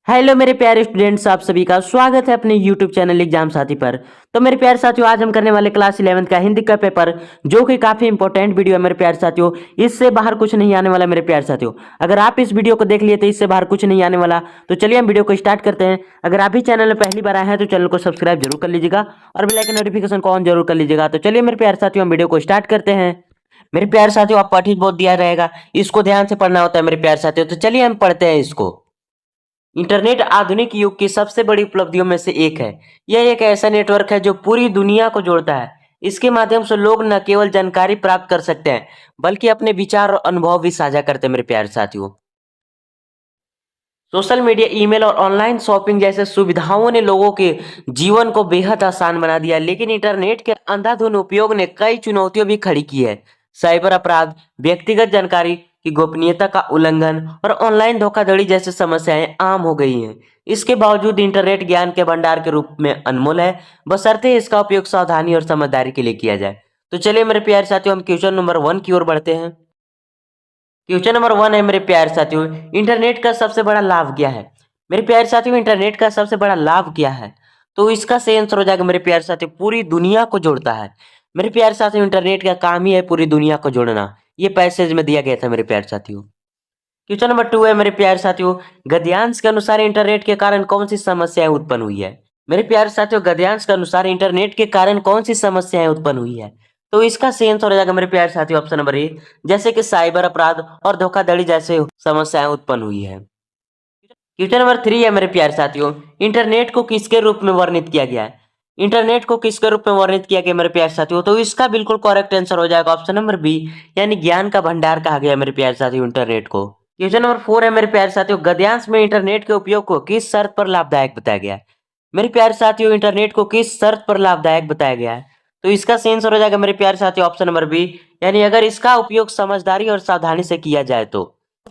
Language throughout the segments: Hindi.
हेलो मेरे प्यारे स्टूडेंट्स, आप सभी का स्वागत है अपने यूट्यूब चैनल एग्जाम साथी पर। तो मेरे प्यारे साथियों, आज हम करने वाले क्लास 11th का हिंदी का पेपर, जो कि काफी इंपॉर्टेंट वीडियो है मेरे प्यारे साथियों। इससे बाहर कुछ नहीं आने वाला मेरे प्यारे साथियों। अगर आप इस वीडियो को देख लिए तो इससे बाहर कुछ नहीं आने वाला। तो चलिए हम वीडियो को स्टार्ट करते हैं। अगर आप भी चैनल में पहली बार आए हैं तो चैनल को सब्सक्राइब जरूर कर लीजिएगा और बेल आइकन नोटिफिकेशन को ऑन जरूर कर लीजिएगा। तो चलिए मेरे प्यारे साथियों, हम वीडियो को स्टार्ट करते हैं। मेरे प्यारे साथियों, आप पठित बहुत दिया रहेगा, इसको ध्यान से पढ़ना होता है मेरे प्यारे साथियों। तो चलिए हम पढ़ते हैं इसको। इंटरनेट आधुनिक युग की सबसे बड़ी उपलब्धियों में से एक है। यह एक ऐसा नेटवर्क है जो पूरी दुनिया को जोड़ता है। इसके माध्यम से लोग न केवल जानकारी प्राप्त कर सकते हैं, बल्कि अपने विचार और अनुभव भी साझा करते हैं मेरे प्यारे साथियों। सोशल मीडिया, ईमेल और ऑनलाइन शॉपिंग जैसे सुविधाओं ने लोगों के जीवन को बेहद आसान बना दिया, लेकिन इंटरनेट के अंधाधुंध उपयोग ने कई चुनौतियां भी खड़ी की है। साइबर अपराध, व्यक्तिगत जानकारी की गोपनीयता का उल्लंघन और ऑनलाइन धोखाधड़ी जैसी समस्याएं आम हो गई हैं। इसके बावजूद इंटरनेट ज्ञान के भंडार के रूप में अनमोल है, बशर्ते इसका उपयोग सावधानी और समझदारी के लिए किया जाए। तो चलिए मेरे प्यारे साथियों, हम क्वेश्चन नंबर 1 की ओर बढ़ते हैं। क्वेश्चन नंबर 1 है मेरे प्यारे साथियों, इंटरनेट का सबसे बड़ा लाभ क्या है? मेरे प्यारे साथियों, इंटरनेट का सबसे बड़ा लाभ क्या है? तो इसका सही आंसर हो जाएगा मेरे प्यारे साथियों, पूरी दुनिया को जोड़ता है। मेरे प्यारे साथियों, इंटरनेट का काम ही है पूरी दुनिया को जोड़ना। ये पैसेज में दिया गया था मेरे प्यारे साथियों। क्वेश्चन नंबर 2 है मेरे प्यारे साथियों, गद्यांश के अनुसार इंटरनेट के कारण कौन सी समस्याएं उत्पन्न हुई है? मेरे प्यारे साथियों, गद्यांश के अनुसार इंटरनेट के कारण कौन सी समस्याएं उत्पन्न हुई है? तो इसका सही आंसर हो जाएगा मेरे प्यारे साथियों, ऑप्शन नंबर ए, जैसे कि साइबर अपराध और धोखाधड़ी जैसे समस्याएं उत्पन्न हुई है। क्वेश्चन नंबर 3 है मेरे प्यारे साथियों, इंटरनेट को किसके रूप में वर्णित किया गया है? इंटरनेट को किसके रूप में वर्णित किया गया मेरे प्यारे साथियों? तो इसका बिल्कुल करेक्ट आंसर हो जाएगा ऑप्शन नंबर बी, यानी ज्ञान का भंडार कहा गया है मेरे प्यारे साथियों इंटरनेट को। क्वेश्चन नंबर 4 है मेरे प्यारे साथियों, गद्यांश में इंटरनेट के उपयोग को किस शर्त पर लाभदायक बताया गया है? मेरे प्यारे साथियों, इंटरनेट को किस शर्त पर लाभदायक बताया गया है? तो इसका सही आंसर हो जाएगा मेरे प्यारे साथियों, ऑप्शन नंबर बी, यानी अगर इसका उपयोग समझदारी और सावधानी से किया जाए तो।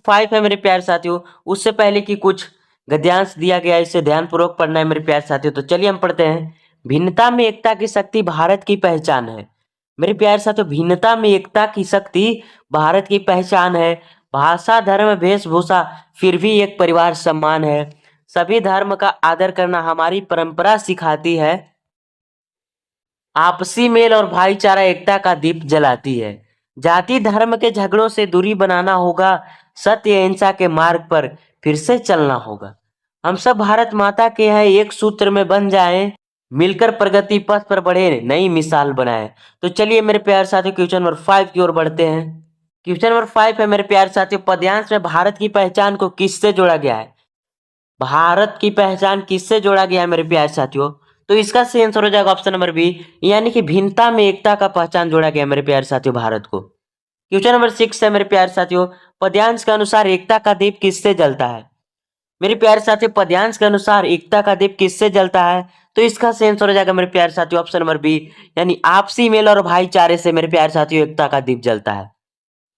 5 है मेरे प्यारे साथियों, उससे पहले कि कुछ गद्यांश दिया गया है, इसे ध्यानपूर्वक पढ़ना है मेरे प्यारे साथियों। तो चलिए हम पढ़ते हैं। भिन्नता में एकता की शक्ति भारत की पहचान है। मेरे प्यारे साथियों, भिन्नता में एकता की शक्ति भारत की पहचान है। भाषा, धर्म, वेशभूषा, फिर भी एक परिवार सम्मान है। सभी धर्म का आदर करना हमारी परंपरा सिखाती है। आपसी मेल और भाईचारा एकता का दीप जलाती है। जाति धर्म के झगड़ों से दूरी बनाना होगा, सत्य अहिंसा के मार्ग पर फिर से चलना होगा। हम सब भारत माता के हैं, एक सूत्र में बन जाएं, मिलकर प्रगति पथ पर बढ़े, नई मिसाल बनाए। तो चलिए मेरे प्यारे साथियों, क्वेश्चन नंबर 5 की ओर बढ़ते हैं। क्वेश्चन नंबर 5 है मेरे प्यारे साथियों, पद्यांश में भारत की पहचान को किससे जोड़ा गया है? भारत की पहचान किससे जोड़ा गया है मेरे प्यारे साथियों? तो इसका सही आंसर हो जाएगा ऑप्शन नंबर बी, यानी कि भिन्नता में एकता का पहचान जोड़ा गया है मेरे प्यारे साथियों भारत को। क्वेश्चन नंबर 6 है मेरे प्यारे साथियों, पद्यांश के अनुसार एकता का दीप किससे जलता है? मेरे प्यारे साथियों, पद्यांश के अनुसार एकता का दीप किससे जलता है? तो इसका सही आंसर हो जाएगा मेरे प्यारे साथियों, ऑप्शन नंबर बी, यानी आपसी मेल और भाईचारे से मेरे प्यारे साथियों एकता का दीप जलता है।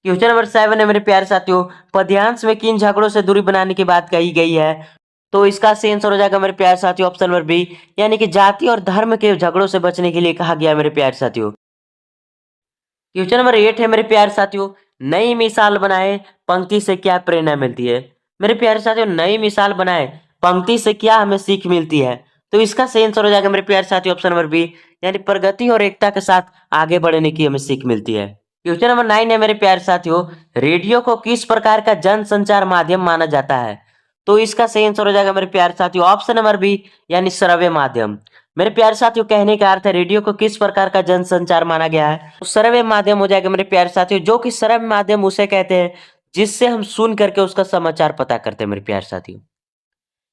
क्वेश्चन नंबर 7 है मेरे प्यारे साथियों, पद्यांश में किन झगड़ों से दूरी बनाने की बात कही गई है? तो इसका सही आंसर हो जाएगा मेरे प्यारे साथियों, ऑप्शन नंबर बी, यानी कि जाति और धर्म के झगड़ों से बचने के लिए कहा गया मेरे प्यारे साथियों। क्वेश्चन नंबर 8 है मेरे प्यारे साथियों, नई मिसाल बनाए, पंक्ति से क्या प्रेरणा मिलती है? मेरे प्यारे साथियों, नई मिसाल बनाए, पंक्ति से क्या हमें सीख मिलती है? तो इसका सही आंसर हो जाएगा मेरे प्यारे साथियों, ऑप्शन नंबर बी, यानी प्रगति और एकता के साथ आगे बढ़ने की हमें सीख मिलती है। क्वेश्चन नंबर 9 है मेरे प्यारे साथियों, रेडियो को किस प्रकार का जन संचार माध्यम माना जाता है? तो इसका सही आंसर हो जाएगा मेरे प्यारे साथियों, ऑप्शन नंबर बी, यानी श्रव्य माध्यम। मेरे प्यारे साथियों, कहने का अर्थ है रेडियो को किस प्रकार का जन संचार माना गया है? तो श्रव्य माध्यम हो जाएगा मेरे प्यारे साथियों, जो कि श्रव्य माध्यम उसे कहते हैं जिससे हम सुन करके उसका समाचार पता करते हैं मेरे प्यारे साथियों।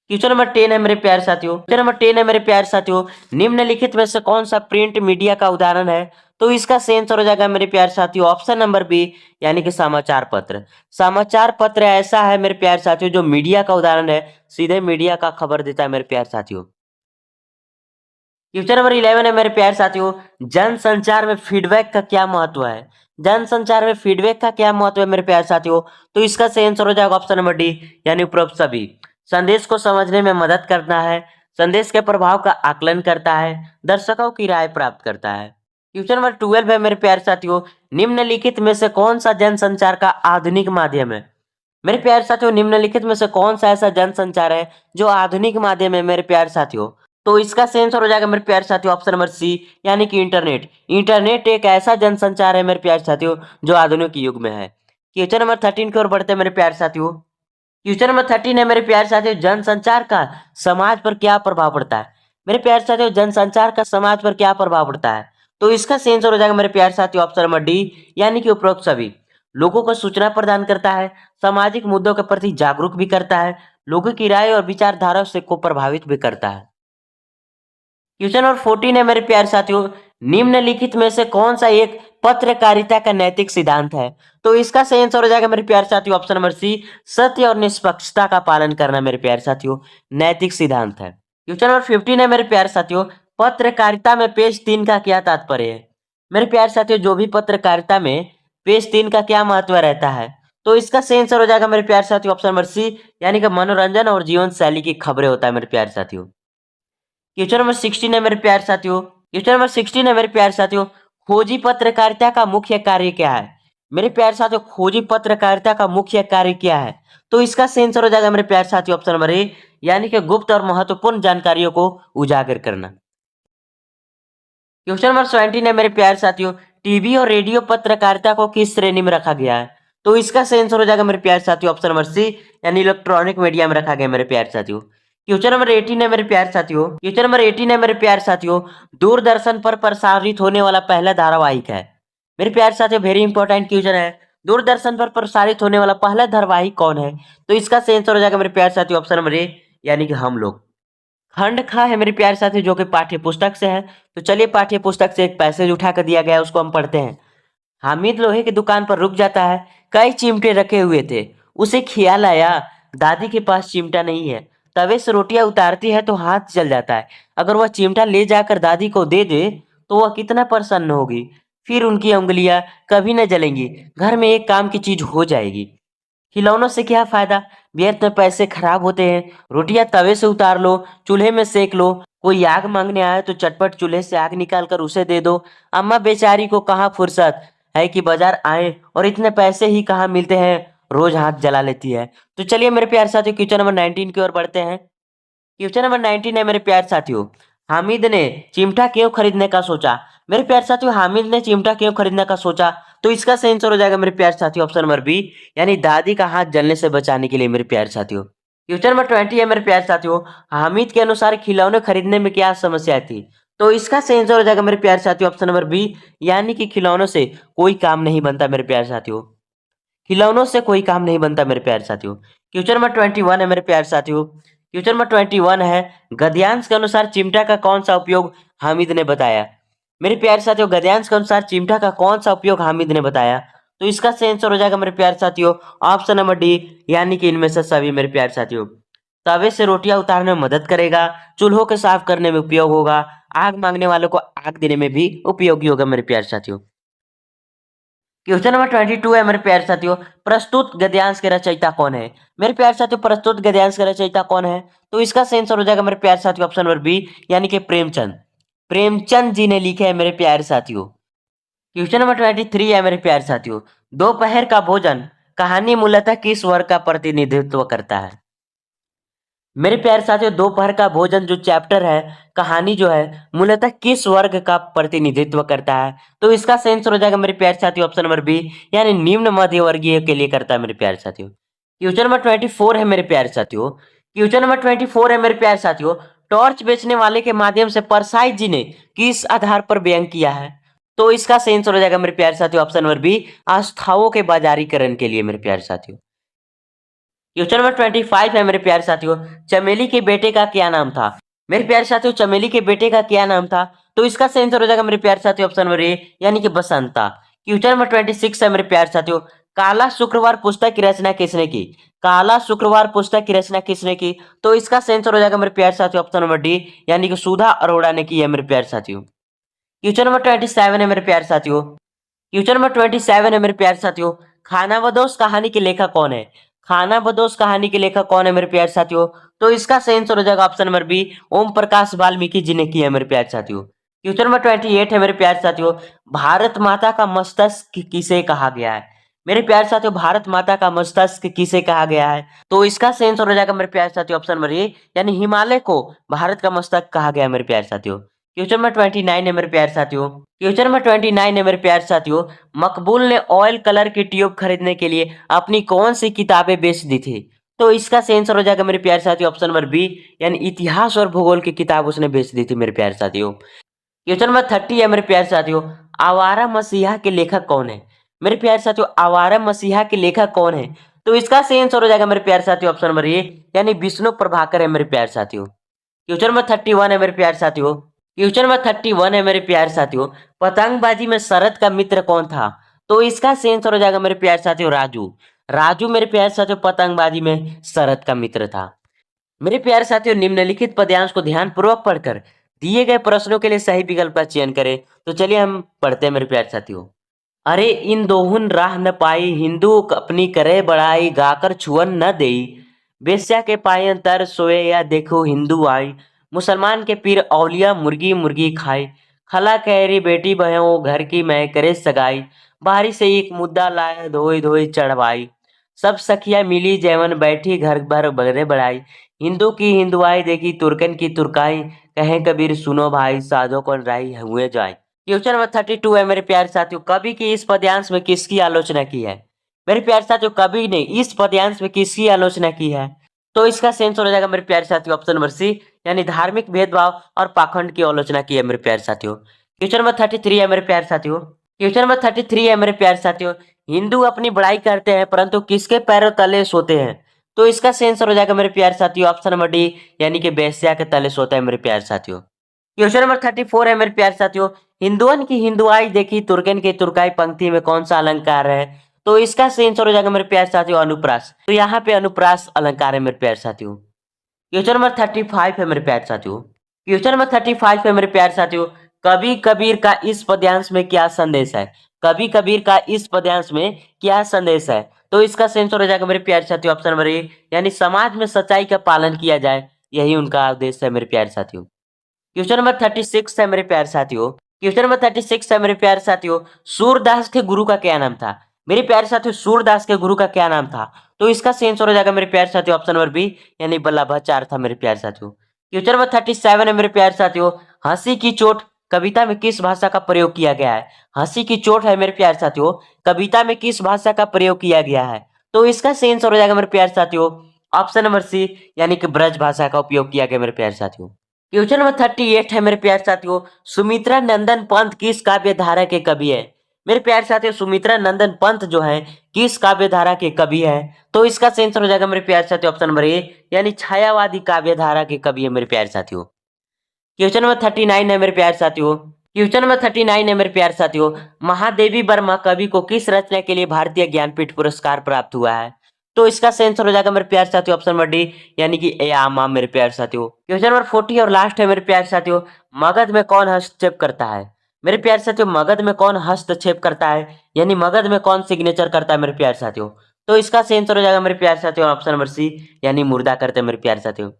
क्वेश्चन नंबर 10 है मेरे प्यारे साथियों, क्वेश्चन नंबर 10 है मेरे प्यारे साथियों, निम्नलिखित में से कौन सा प्रिंट मीडिया का उदाहरण है? तो इसका सही आंसर हो जाएगा मेरे प्यारे साथियों, ऑप्शन नंबर बी, यानी कि समाचार पत्र। समाचार पत्र ऐसा है मेरे प्यारे साथियों जो मीडिया का उदाहरण है, सीधे मीडिया का खबर देता है मेरे प्यारे साथियों। क्वेश्चन नंबर 11 है मेरे प्यारे साथियों, जन संचार में फीडबैक का क्या महत्व है? जन संचार में फीडबैक का क्या महत्व है मेरे प्यारे साथियों? तो इसका सही आंसर हो जाएगा ऑप्शन नंबर डी, यानी उपरोक्त सभी। संदेश को समझने में मदद करता है, संदेश के प्रभाव का आकलन करता है, दर्शकों की राय प्राप्त करता है। क्वेश्चन नंबर 12 है मेरे प्यारे साथियों, निम्नलिखित में से कौन सा जन संचार का आधुनिक माध्यम है? मेरे प्यारे साथियों, निम्नलिखित में से कौन सा ऐसा जनसंचार है जो आधुनिक माध्यम है मेरे प्यारे साथियों? तो इसका सही आंसर हो जाएगा मेरे प्यारे साथियों ऑप्शन नंबर सी, यानी कि इंटरनेट। इंटरनेट एक ऐसा जनसंचार है मेरे प्यारे साथियों जो आधुनिक युग में है। क्वेश्चन नंबर 13 की ओर बढ़ते हैं मेरे प्यारे साथियों। क्वेश्चन नंबर 13 है मेरे प्यारे साथियों, जनसंचार का समाज पर क्या प्रभाव पड़ता है? मेरे प्यारे साथियों, जनसंचार का समाज पर क्या प्रभाव पड़ता है? तो इसका सही आंसर हो जाएगा मेरे प्यारे साथियों ऑप्शन नंबर डी, यानी कि उपरोक्त सभी। लोगों को सूचना प्रदान करता है, सामाजिक मुद्दों के प्रति जागरूक भी करता है, लोगों की राय और विचारधारा से को प्रभावित भी करता है। क्वेश्चन नंबर 14 है मेरे प्यारे साथियों, निम्नलिखित में से कौन सा एक पत्रकारिता का नैतिक सिद्धांत है? तो इसका सही आंसर हो जाएगा मेरे प्यारे साथियों ऑप्शन नंबर सी, सत्य और निष्पक्षता का पालन करना मेरे प्यारे साथियों नैतिक सिद्धांत है। क्वेश्चन नंबर 15 है मेरे प्यारे साथियों, पत्रकारिता में पेज 3 का क्या तात्पर्य है? मेरे प्यारे साथियों, जो भी पत्रकारिता में पेज 3 का क्या महत्व रहता है? तो इसका सही आंसर हो जाएगा मेरे प्यारे साथियों ऑप्शन नंबर सी, यानी कि मनोरंजन और जीवन शैली की खबरें होता है मेरे प्यारे साथियों। क्वेश्चन नंबर 16 है मेरे प्यारे साथियों। क्वेश्चन नंबर 16 है मेरे प्यारे साथियों, खोजी पत्रकारिता का मुख्य कार्य क्या है? मेरे प्यारे साथियों, खोजी पत्रकारिता का मुख्य कार्य क्या है? तो इसका सही आंसर हो जाएगा मेरे प्यारे साथियों ऑप्शन नंबर ए, यानी कि गुप्त और महत्वपूर्ण जानकारियों को उजागर करना। क्वेश्चन नंबर 17 है मेरे प्यारे साथियों, टीवी और रेडियो पत्रकारिता को किस श्रेणी में रखा गया है? तो इसका सही आंसर हो जाएगा मेरे प्यारे साथियों ऑप्शन नंबर सी, यानी इलेक्ट्रॉनिक मीडिया में रखा गया मेरे प्यारे साथियों। क्वेश्चन नंबर 18 है मेरे प्यारे साथियों। क्वेश्चन नंबर 18 है मेरे प्यारे साथियों, दूरदर्शन पर प्रसारित होने वाला पहला धारावाहिक है। मेरे प्यारे साथियों, वेरी इंपॉर्टेंट क्वेश्चन है, दूरदर्शन पर प्रसारित होने वाला पहला धारावाहिक कौन है? तो इसका सही आंसर हो जाएगा मेरे प्यारे साथियों ऑप्शन नंबर ए, यानी कि हम लोग। खंड खा है मेरे प्यारे साथी, जो कि पाठ्य पुस्तक से है। तो चलिए पाठ्य पुस्तक से एक पैसेज उठा कर दिया गया है, उसको हम पढ़ते हैं। हामिद लोहे की दुकान पर रुक जाता है। कई चिमटे रखे हुए थे। उसे ख्याल आया दादी के पास चिमटा नहीं है। तवे से रोटियां उतारती है तो हाथ जल जाता है। अगर वह चिमटा ले जाकर दादी को दे दे तो वह कितना प्रसन्न होगी। फिर उनकी उंगलियां कभी न जलेंगी। घर में एक काम की चीज हो जाएगी। खिलौनों से क्या फायदा, व्यर्थ में पैसे खराब होते हैं। रोटियां तवे से उतार लो, चूल्हे में सेक लो। कोई आग मांगने आए तो चटपट चूल्हे से आग निकाल कर उसे दे दो। अम्मा बेचारी को कहाँ फुर्सत है कि बाजार आए और इतने पैसे ही कहाँ मिलते हैं, रोज हाथ जला लेती है। तो चलिए मेरे प्यारे साथियों, क्वेश्चन नंबर 19 की ओर बढ़ते हैं। क्वेश्चन नंबर 19 है मेरे प्यारे साथियों, हामिद ने चिमटा क्यों खरीदने का सोचा? मेरे प्यारे साथियों, हामिद ने चिमटा क्यों खरीदने का सोचा? तो इसका सही आंसर हो जाएगा मेरे प्यारे साथियों ऑप्शन नंबर बी, यानी दादी का हाथ जलने से बचाने के लिए मेरे प्यारे साथियों। क्वेश्चन नंबर 20 है मेरे प्यारे साथियों, हामिद के अनुसार खिलौने खरीदने में क्या समस्या थी? तो इसका सही आंसर हो जाएगा मेरे प्यारे साथियों ऑप्शन नंबर बी, यानी कि खिलौनों से कोई काम नहीं बनता मेरे प्यारे साथियों। खिलौनों से कोई काम नहीं बनता मेरे प्यारे साथियों। क्वेश्चन नंबर 21 है मेरे प्यारे साथियों। क्वेश्चन नंबर 21 है, गद्यांश के अनुसार चिमटा का कौन सा उपयोग हामिद ने बताया? मेरे प्यारे साथियों, गद्यांश के अनुसार चिमटा का कौन सा उपयोग हामिद ने बताया? तो इसका सही आंसर हो जाएगा मेरे प्यारे साथियों ऑप्शन नंबर डी, यानी कि इनमें से सभी मेरे प्यारे साथियों। तवे से रोटियां उतारने में मदद करेगा, चूल्हों के साफ करने में उपयोग होगा, आग मांगने वालों को आग देने में भी उपयोगी होगा मेरे प्यारे साथियों। क्वेश्चन नंबर 22 है मेरे प्यारे साथियों, प्रस्तुत गद्यांश के रचयिता कौन है? मेरे प्यारे साथियों, प्रस्तुत गद्यांश के रचयिता कौन है? तो इसका सही आंसर हो जाएगा मेरे प्यारे साथियों ऑप्शन नंबर बी, यानी कि प्रेमचंद। प्रेमचंद जी ने लिखे हैं मेरे प्यारे साथियों। क्वेश्चन नंबर 23 है मेरे प्यारे साथियों, दोपहर का भोजन कहानी मूलतः किस वर्ग का प्रतिनिधित्व करता है? मेरे प्यारे साथियों, दोपहर का भोजन जो चैप्टर है, कहानी जो है, मूलतः किस वर्ग का प्रतिनिधित्व करता है? तो इसका सही आंसर हो जाएगा मेरे प्यारे साथियों ऑप्शन नंबर बी, यानी निम्न मध्य वर्गीय के लिए करता है मेरे प्यारे साथियों। क्वेश्चन नंबर 24 है मेरे प्यारे साथियों। क्वेश्चन नंबर 24 है मेरे प्यारे साथियों, टॉर्च बेचने वाले के माध्यम से परसाई जी ने किस आधार पर व्यंग किया है? तो इसका सही आंसर हो जाएगा मेरे प्यारे साथियों ऑप्शन नंबर बी, आस्थाओं के बाजारीकरण के लिए मेरे प्यारे साथियों। क्वेश्चन नंबर 25 है मेरे प्यारे साथियों, चमेली के बेटे का क्या नाम था? मेरे प्यारे साथियों, चमेली के बेटे का क्या नाम था? तो इसका सही आंसर हो जाएगा मेरे प्यारे साथियों ऑप्शन नंबर ए, यानी कि बसंता। क्वेश्चन नंबर 26 है मेरे प्यारे साथियों, काला शुक्रवार पुस्तक की रचना किसने की? काला शुक्रवार पुस्तक की रचना किसने की? तो इसका सही आंसर हो जाएगा मेरे प्यारे साथियों ऑप्शन नंबर डी, यानी कि सुधा अरोड़ा ने की है मेरे प्यारे साथियों। क्वेश्चन नंबर 27 है मेरे प्यारे साथियों। क्वेश्चन नंबर 27 है मेरे प्यारे साथियों, खानाबदोश कहानी के लेखक कौन है? खानाबदोश कहानी के लेखक कौन है मेरे प्यारे साथियों? तो इसका सही आंसर हो जाएगा option number B, Om Prakash Valmiki ji ने की है मेरे प्यारे साथियों। क्वेश्चन नंबर 28 है मेरे प्यारे साथियों, भारत माता का मस्तक किसे कहा गया है? मेरे प्यारे साथियों, भारत माता का मस्तक किसे कहा गया है? तो इसका सही आंसर हो जाएगा मेरे प्यारे साथियों ऑप्शन नंबर ए, यानी हिमालय को भारत का मस्तक कहा गया है मेरे प्यारे साथियों। क्वेश्चन नंबर 29 है मेरे प्यारे साथियों। क्वेश्चन नंबर 29 है मेरे प्यारे साथियों। मकबूल ने ऑयल कलर की ट्यूब खरीदने के लिए अपनी कौन सी किताबें बेच दी थी? तो इसका सही आंसर हो जाएगा मेरे प्यारे साथियों ऑप्शन नंबर बी, यानी इतिहास और भूगोल की किताब उसने बेच दी थी मेरे प्यारे साथियों। क्वेश्चन नंबर 30 है मेरे प्यारे साथियों। आवारा मसीहा के लेखक कौन है? मेरे प्यारे साथियों, आवारा मसीहा के लेखक कौन है? तो इसका सही आंसर हो जाएगा मेरे प्यारे साथियों ऑप्शन नंबर ए, यानी विष्णु प्रभाकर है मेरे प्यारे साथियों। क्वेश्चन नंबर 31 है मेरे प्यारे साथियों। क्वेश्चन नंबर 31 है मेरे प्यारे साथियों। पतंगबाजी में शरद का मित्र कौन था? तो इसका सही आंसर हो जाएगा मेरे प्यारे साथियों राजू। राजू मेरे प्यारे साथियों पतंगबाजी में शरद का मित्र था। मेरे प्यारे साथियों, निम्नलिखित पद्यांश को ध्यानपूर्वक पढ़कर दिए गए प्रश्नों के लिए सही विकल्प का चयन करें। तो चलिए हम पढ़ते हैं मेरे प्यारे साथियों। अरे इन दोहुन राह न पाई, हिंदू अपनी करे बड़ाई, गाकर छुअन न देई, बेश्या के पाए अंतर सोए, या देखो हिंदू आई, मुसलमान के पीर औलिया मुर्गी मुर्गी खाए, खला कहरी बेटी बहू घर की मैं करे सगाई, बाहरी से एक मुद्दा लाया धोई धोई चढ़वाई, सब सखिया मिली जैवन बैठी घर भर बगरे बढ़ाई, हिंदू की हिंदुआई देखी तुर्कन की तुर्काई, कहे कबीर सुनो भाई साधो कौन राही हुए जाए। क्वेश्चन नंबर 32 है मेरे प्यारे साथियों। कवि की इस पद्यांश में किसकी आलोचना की है? मेरे प्यारे साथियों, कवि ने इस पद्यांश में किसकी आलोचना की है? तो इसका सही आंसर हो जाएगा मेरे प्यारे साथियों ऑप्शन नंबर सी, यानी धार्मिक भेदभाव और पाखंड की आलोचना की है मेरे प्यारे साथियों। क्वेश्चन नंबर 33 है मेरे प्यारे साथियों। क्वेश्चन नंबर 33 है मेरे प्यारे साथियों। हिंदू अपनी बड़ाई करते हैं परंतु किसके पैरों तले सोते हैं? तो इसका सही आंसर हो जाएगा मेरे प्यारे साथियों ऑप्शन नंबर डी, यानी कि बेश्या के तले सोता है मेरे प्यारे साथियों। क्वेश्चन नंबर 34 है मेरे प्यारे साथियों। हिंदुअन की हिंदुआई देखी तुर्कन की तुर्काई पंक्ति में कौन सा अलंकार है? तो इसका सही आंसर हो जाएगा मेरे प्यारे साथियों अनुप्रास। तो यहाँ पे अनुप्रास अलंकार है मेरे प्यारे साथियों। क्वेश्चन नंबर 35 है मेरे प्यारे साथियों। क्वेश्चन नंबर 35 है मेरे प्यारे साथियों। कवि कबीर का इस पद्यांश में क्या संदेश है? कवि कबीर का इस पद्यांश में क्या संदेश है? तो इसका सही आंसर हो जाएगा मेरे प्यारे साथियों ऑप्शन नंबर ए, यानी समाज में सच्चाई का पालन किया जाए, यही उनका उद्देश्य है मेरे प्यारे साथियों। क्वेश्चन नंबर 36 है मेरे प्यारे साथियों। क्वेश्चन नंबर 36 है मेरे प्यारे साथियों। सूरदास के गुरु का क्या नाम था? मेरे प्यारे साथियों, सूरदास के गुरु का क्या नाम था? तो इसका सही आंसर हो जाएगा मेरे प्यारे साथियों ऑप्शन नंबर बी, यानी वल्लभाचार्य था मेरे प्यारे साथियों। क्वेश्चन नंबर 37 है मेरे प्यारे साथियों। हंसी की चोट कविता में किस भाषा का प्रयोग किया गया है? हंसी की चोट है मेरे प्यारे साथियों, कविता में किस भाषा का प्रयोग किया गया है? तो इसका सही आंसर हो जाएगा मेरे प्यारे साथियों ऑप्शन नंबर सी, यानी कि ब्रज भाषा का उपयोग किया गया मेरे प्यारे साथियों। क्वेश्चन नंबर 38 है मेरे प्यारे साथियों। सुमित्रा नंदन पंत किस काव्य धारा के कवि है? मेरे प्यारे साथियों, सुमित्रा नंदन पंत जो है किस काव्य धारा के कवि है? तो इसका सही आंसर हो जाएगा मेरे प्यारे साथियों ऑप्शन नंबर ए, यानी छायावादी काव्य धारा के कवि है मेरे प्यारे साथियों। क्वेश्चन नंबर 39 है मेरे प्यारे साथियों। क्वेश्चन नंबर 39 है मेरे प्यारे साथियों। महादेवी वर्मा कवि को किस रचना के लिए भारतीय ज्ञानपीठ पुरस्कार प्राप्त हुआ है? तो इसका सही आंसर हो जाएगा मेरे प्यारे साथियों ऑप्शन नंबर डी, यानी कि ए आमा मेरे प्यारे साथियों। क्वेश्चन नंबर 40 और लास्ट है मेरे प्यारे साथियों। मगध में कौन हस्तक्षेप करता है? मेरे प्यारे साथियों, मगध में कौन हस्तक्षेप करता है, यानी मगध में कौन सिग्नेचर करता है मेरे प्यारे साथियों? तो इसका सही आंसर हो जाएगा मेरे प्यारे साथियों ऑप्शन नंबर सी, यानी मुर्दा करते हैं मेरे प्यारे साथियों।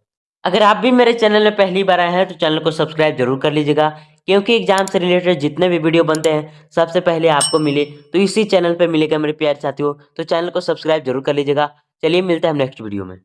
अगर आप भी मेरे चैनल में पहली बार आए हैं तो चैनल को सब्सक्राइब जरूर कर लीजिएगा, क्योंकि एग्जाम से रिलेटेड जितने भी वीडियो बनते हैं सबसे पहले आपको मिले तो इसी चैनल पे मिलेगा मेरे प्यारे साथियों। तो चैनल को सब्सक्राइब जरूर कर लीजिएगा। चलिए मिलते हैं हम नेक्स्ट वीडियो में।